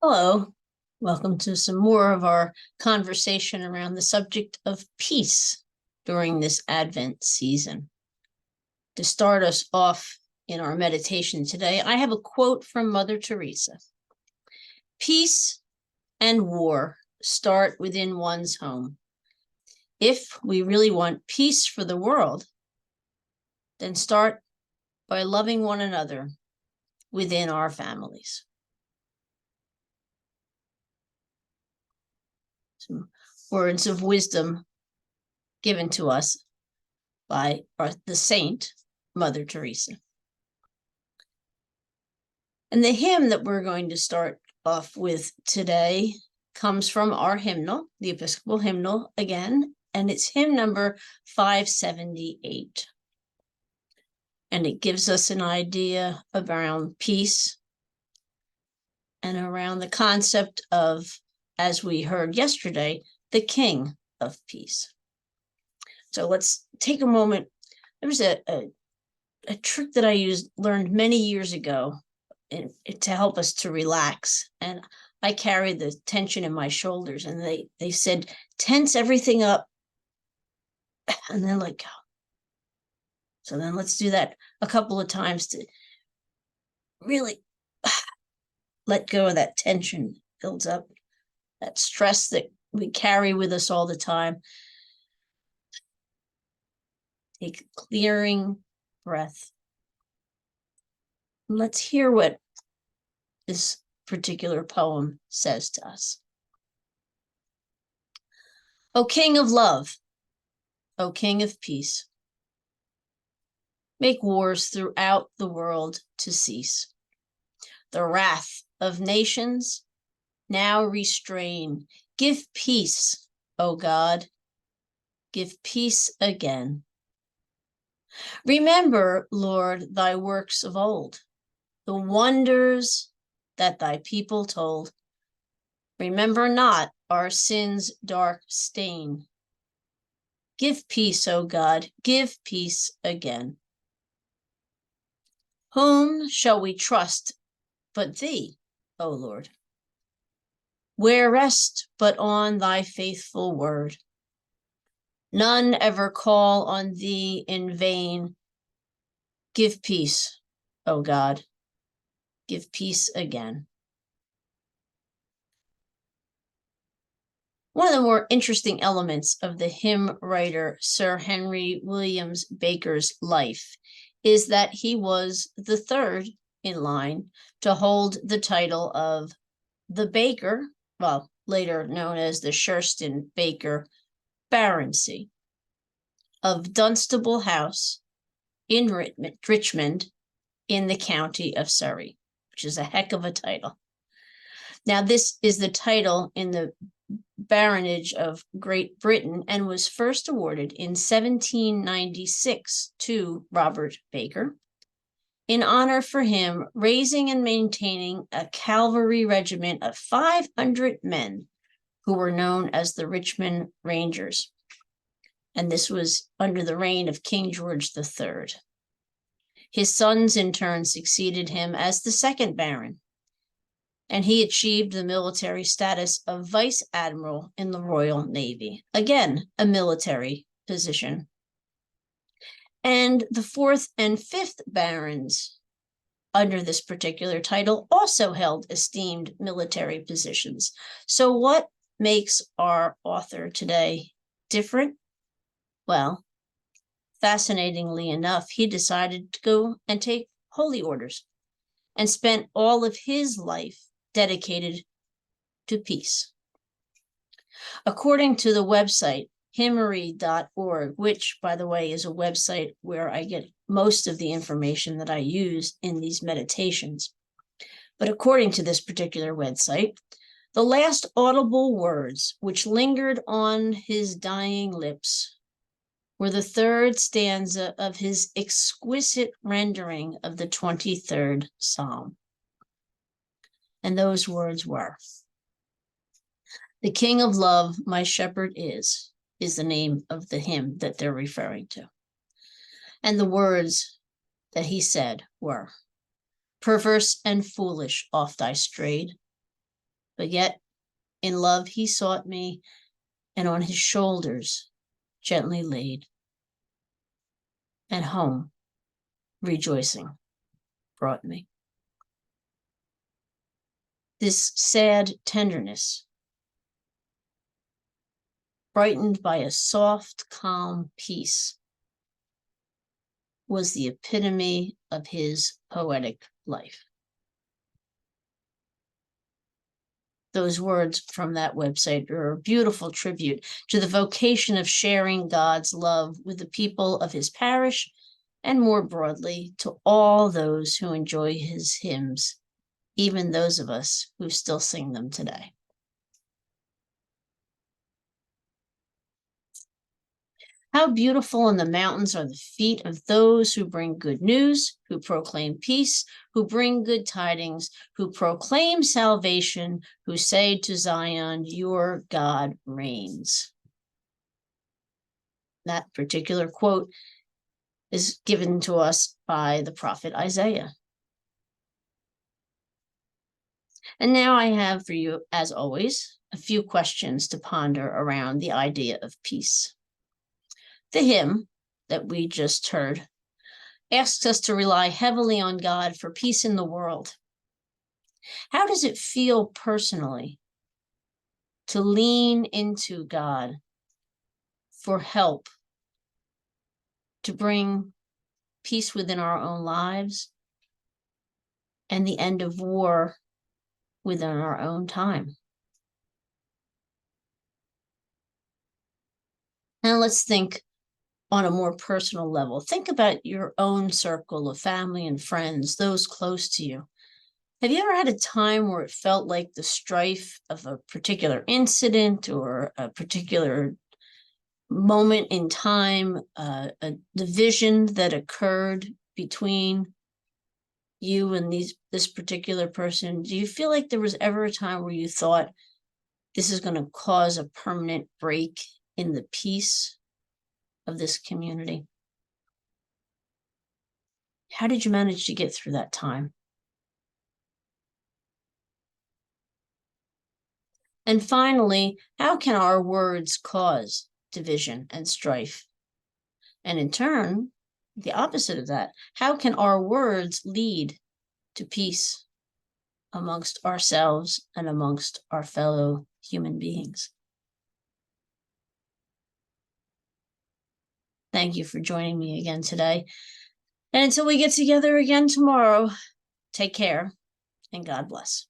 Hello, welcome to some more of our conversation around the subject of peace during this Advent season. To start us off in our meditation today, I have a quote from Mother Teresa. Peace and war start within one's home. If we really want peace for the world, then start by loving one another within our families. Some words of wisdom given to us by the saint, Mother Teresa. And the hymn that we're going to start off with today comes from our hymnal, the Episcopal hymnal again, and it's hymn number 578. And it gives us an idea around peace and around the concept of, as we heard yesterday, the King of Peace. So let's take a moment. There was a trick that I learned many years ago to help us to relax. And I carried the tension in my shoulders, and they said, tense everything up and then let go. So then let's do that a couple of times to really let go of that tension builds up, that stress that we carry with us all the time. Take a clearing breath. Let's hear what this particular poem says to us. O King of love, O King of peace, make wars throughout the world to cease. The wrath of nations now restrain. Give peace, O God, give peace again. Remember, Lord, thy works of old, the wonders that thy people told. Remember not our sins' dark stain. Give peace, O God, give peace again. Whom shall we trust but thee, O Lord? Where rest but on thy faithful word? None ever call on thee in vain. Give peace, O God, give peace again. One of the more interesting elements of the hymn writer Sir Henry Williams Baker's life is that he was the third in line to hold the title of the Baker, well, later known as the Shurston Baker Baronetcy of Dunstable House in Richmond in the county of Surrey, which is a heck of a title. Now, this is the title in the baronage of Great Britain and was first awarded in 1796 to Robert Baker in honor for him raising and maintaining a cavalry regiment of 500 men who were known as the Richmond Rangers. And this was under the reign of King George III. His sons in turn succeeded him as the second Baron, and he achieved the military status of Vice Admiral in the Royal Navy. Again, a military position. And the fourth and fifth Barons under this particular title also held esteemed military positions. So what makes our author today different? Well, fascinatingly enough, he decided to go and take holy orders and spent all of his life dedicated to peace. According to the website hymnary.org, which, by the way, is a website where I get most of the information that I use in these meditations. But according to this particular website, the last audible words which lingered on his dying lips were the third stanza of his exquisite rendering of the 23rd Psalm. And those words were, "The King of love, my shepherd is the name of the hymn that they're referring to. And the words that he said were, "Perverse and foolish oft I strayed, But yet in love he sought me, and on his shoulders gently laid, and home rejoicing brought me. This sad tenderness, brightened by a soft, calm peace, was the epitome of his poetic life. Those words from that website are a beautiful tribute to the vocation of sharing God's love with the people of his parish, and more broadly to all those who enjoy his hymns, even those of us who still sing them today. How beautiful in the mountains are the feet of those who bring good news, who proclaim peace, who bring good tidings, who proclaim salvation, who say to Zion, your God reigns. That particular quote is given to us by the prophet Isaiah. And now I have for you, as always, a few questions to ponder around the idea of peace. The hymn that we just heard asks us to rely heavily on God for peace in the world. How does it feel personally to lean into God for help to bring peace within our own lives and the end of war within our own time? Now let's think on a more personal level. Think about your own circle of family and friends, those close to you. Have you ever had a time where it felt like the strife of a particular incident or a particular moment in time, a division that occurred between you and this particular person? Do you feel like there was ever a time where you thought this is going to cause a permanent break in the peace of this community? How did you manage to get through that time? And finally, how can our words cause division and strife? And in turn, the opposite of that, how can our words lead to peace amongst ourselves and amongst our fellow human beings? Thank you for joining me again today. And until we get together again tomorrow, take care and God bless.